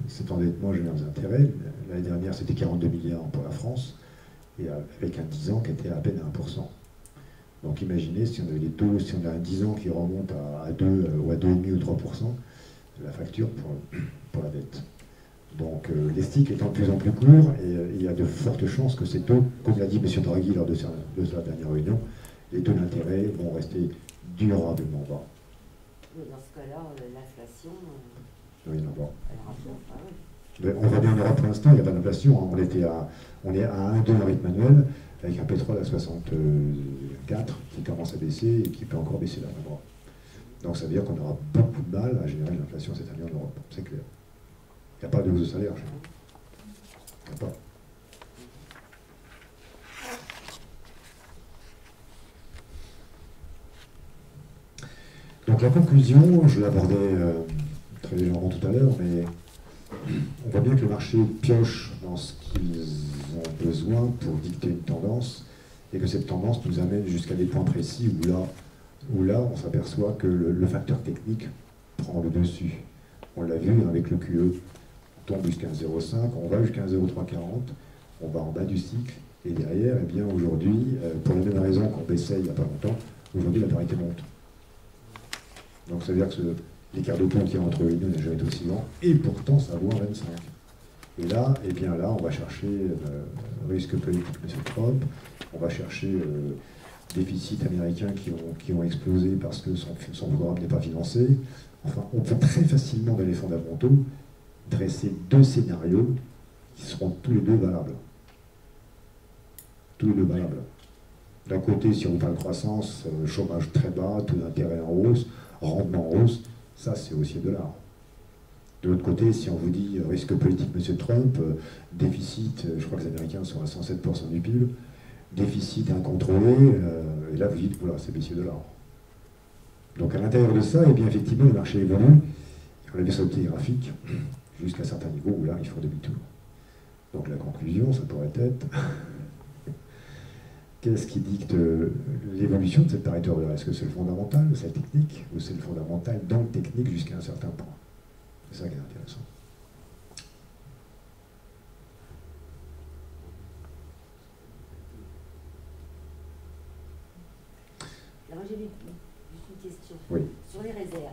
cet endettement génère des intérêts. L'année dernière, c'était 42 milliards pour la France, et avec un 10 ans qui était à peine à 1%. Donc imaginez si on avait des taux, si on a un 10 ans qui remonte à 2 ou à 2,5 ou 3%, la facture pour la dette. Donc les sticks étant de plus en plus courts, et il y a de fortes chances que ces taux, comme l'a dit M. Draghi lors de sa dernière réunion, les taux d'intérêt vont rester durablement bas. Mais dans ce cas-là, l'inflation, Oui, non, bon. elle rapporte, oui. On va bien en Europe pour l'instant, il n'y a pas d'inflation. On est à 1,2 en rythme manuel, avec un pétrole à 64 qui commence à baisser et qui peut encore baisser là. Donc ça veut dire qu'on aura beaucoup de mal à générer l'inflation cette année en Europe, c'est clair. Il n'y a pas de hausse de salaire. Il n'y a pas. Donc la conclusion, je l'abordais très légèrement tout à l'heure, mais on voit bien que le marché pioche dans ce qu'ils ont besoin pour dicter une tendance, et que cette tendance nous amène jusqu'à des points précis où là on s'aperçoit que le facteur technique prend le dessus. On l'a vu avec le QE, on tombe jusqu'à 1,05, on va jusqu'à 1,0340, on va en bas du cycle, et derrière, eh bien aujourd'hui, pour la même raison qu'on baissait il n'y a pas longtemps, aujourd'hui la parité monte. Donc ça veut dire que l'écart de taux qu'il y a entre eux et nous n'a jamais été aussi grand, et pourtant ça vaut un 25. Et là, eh bien là, on va chercher risque politique de M. Trump, on va chercher déficits américains qui ont explosé parce que son programme n'est pas financé. Enfin, on peut très facilement, dans les fondamentaux, dresser deux scénarios qui seront tous les deux valables. Tous les deux valables. D'un côté, si on parle croissance, chômage très bas, taux d'intérêt en hausse, rendement en hausse, ça c'est haussier de l'art. De l'autre côté, si on vous dit risque politique M. Trump, déficit, je crois que les Américains sont à 107% du PIB, déficit incontrôlé, et là vous dites, voilà, c'est baissier de l'art. Donc à l'intérieur de ça, eh bien, effectivement, le marché évolue, et on l'a vu sur le petit graphique, jusqu'à certains niveaux où là, il faut demi-tour. Donc la conclusion, ça pourrait être, qu'est-ce qui dicte l'évolution de cette parité horaire? Est-ce que c'est le fondamental, c'est la technique, ou c'est le fondamental dans le technique jusqu'à un certain point? C'est ça qui est intéressant. Alors j'ai juste une question. Oui. Sur les réserves.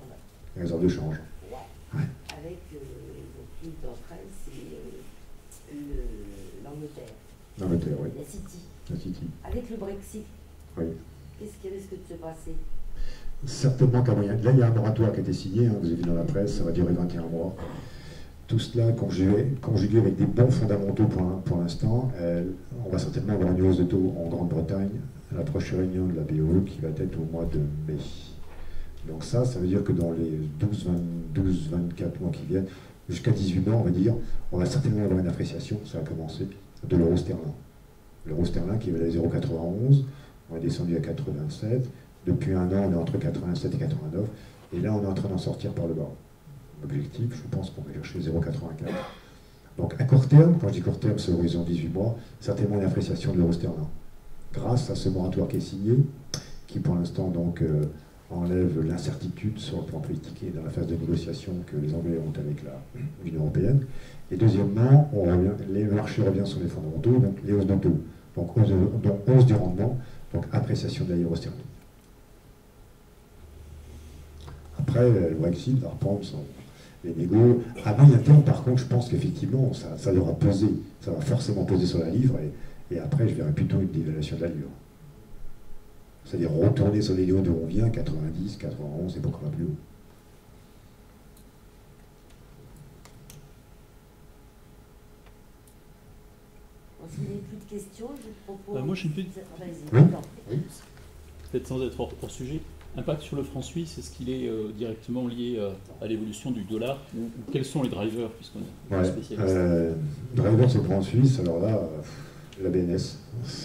Les réserves de change. Ouais. Avec donc l'une d'entre elles, c'est l'Angleterre. L'Angleterre, oui. La City. La City. Avec le Brexit, Oui. qu'est-ce qui risque de se passer? Certainement qu'à moyen. Là, il y a un moratoire qui a été signé, vous avez vu dans la presse, ça va durer 21 mois. Tout cela conjugué avec des bons fondamentaux pour l'instant, on va certainement avoir une hausse de taux en Grande-Bretagne à la prochaine réunion de la BOE qui va être au mois de mai. Donc ça veut dire que dans les 12-24 mois qui viennent, jusqu'à 18 mois, on va dire, on va certainement avoir une appréciation, ça a commencé, de l'euro sterling. L'euro sterling qui valait 0,91, on est descendu à 87, depuis un an on est entre 87 et 89, et là on est en train d'en sortir par le bas. L'objectif, je pense qu'on va chercher 0,84. Donc à court terme, quand je dis court terme, c'est l'horizon 18 mois, certainement une appréciation de l'euro sterling. Grâce à ce moratoire qui est signé, qui pour l'instant donc enlève l'incertitude sur le plan politique et dans la phase de négociation que les Anglais ont avec l'Union européenne. Et deuxièmement, le marché revient sur les fondamentaux, donc les hausses de taux, donc hausse du rendement, donc appréciation de l'euro sterling. Après, le Brexit va reprendre les négos. À moyen terme, par contre, je pense qu'effectivement, ça devra peser. Ça va forcément peser sur la livre, et après, je verrai plutôt une dévaluation de la livre. C'est-à-dire retourner sur les niveaux d'où on vient, 90, 91, et pourquoi pas plus haut. Si vous n'avez plus de questions, je vous propose... moi, j'ai une petite... Oui. Oui. Peut-être sans être hors sujet. Impact sur le franc suisse, est-ce qu'il est directement lié à l'évolution du dollar, ou quels sont les drivers, puisqu'on est spécialiste? Driver sur le franc suisse, alors là, la BNS,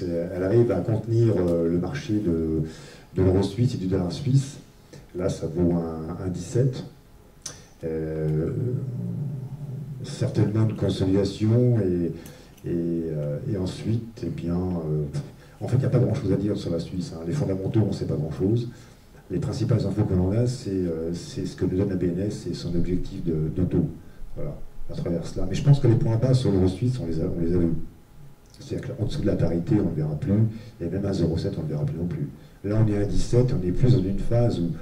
elle arrive à contenir le marché de l'euro suisse et du dollar suisse. Là, ça vaut un 17. Certainement une consolidation, et ensuite, eh bien, en fait, il n'y a pas grand-chose à dire sur la Suisse. Les fondamentaux, on ne sait pas grand-chose. Les principales infos que l'on a, c'est ce que nous donne la BNS et son objectif de taux. Voilà, à travers cela. Mais je pense que les points bas sur l'euro suisse, on les a vus. C'est-à-dire qu'en dessous de la parité, on ne le verra plus, et même à 0,7, on ne le verra plus non plus. Là, on est à 17, on est plus dans une phase où,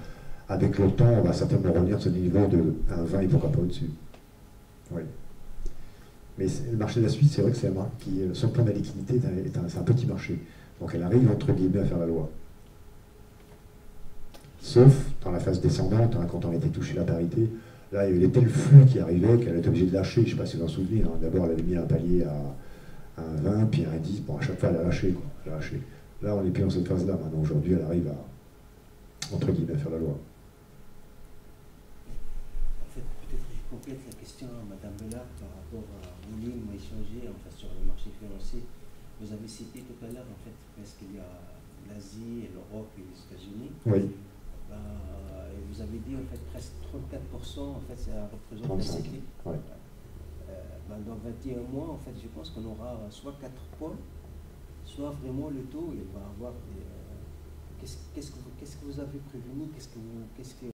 avec le temps, on va certainement revenir sur des niveaux de 1,20 et pourquoi pas au-dessus. Oui. Mais le marché de la Suisse, c'est vrai que c'est un marché qui, sur le plan de la liquidité, c'est un petit marché. Donc elle arrive, entre guillemets, à faire la loi. Sauf dans la phase descendante, quand on était touché la parité, là, il y avait tel flux qui arrivait qu'elle était obligée de lâcher. Je ne sais pas si vous en souvenez. D'abord, elle avait mis un palier à 20, puis à 10. Bon, à chaque fois, elle a lâché. Elle a lâché. Là, on n'est plus dans cette phase-là. Maintenant, aujourd'hui, elle arrive à, entre guillemets, à faire la loi. En fait, peut-être que je complète la question à Mme Bellard par rapport aux lignes échangées en fait, sur le marché financier. Vous avez cité tout à l'heure, en fait, parce qu'il y a l'Asie, l'Europe et les États-Unis. Oui. Et vous avez dit, en fait, presque 34%, en fait, ça représente la CT. Ouais. 21 mois, en fait, je pense qu'on aura soit 4 pôles, soit vraiment le taux, il va avoir des... qu'est-ce que vous avez prévenu, qu'est-ce que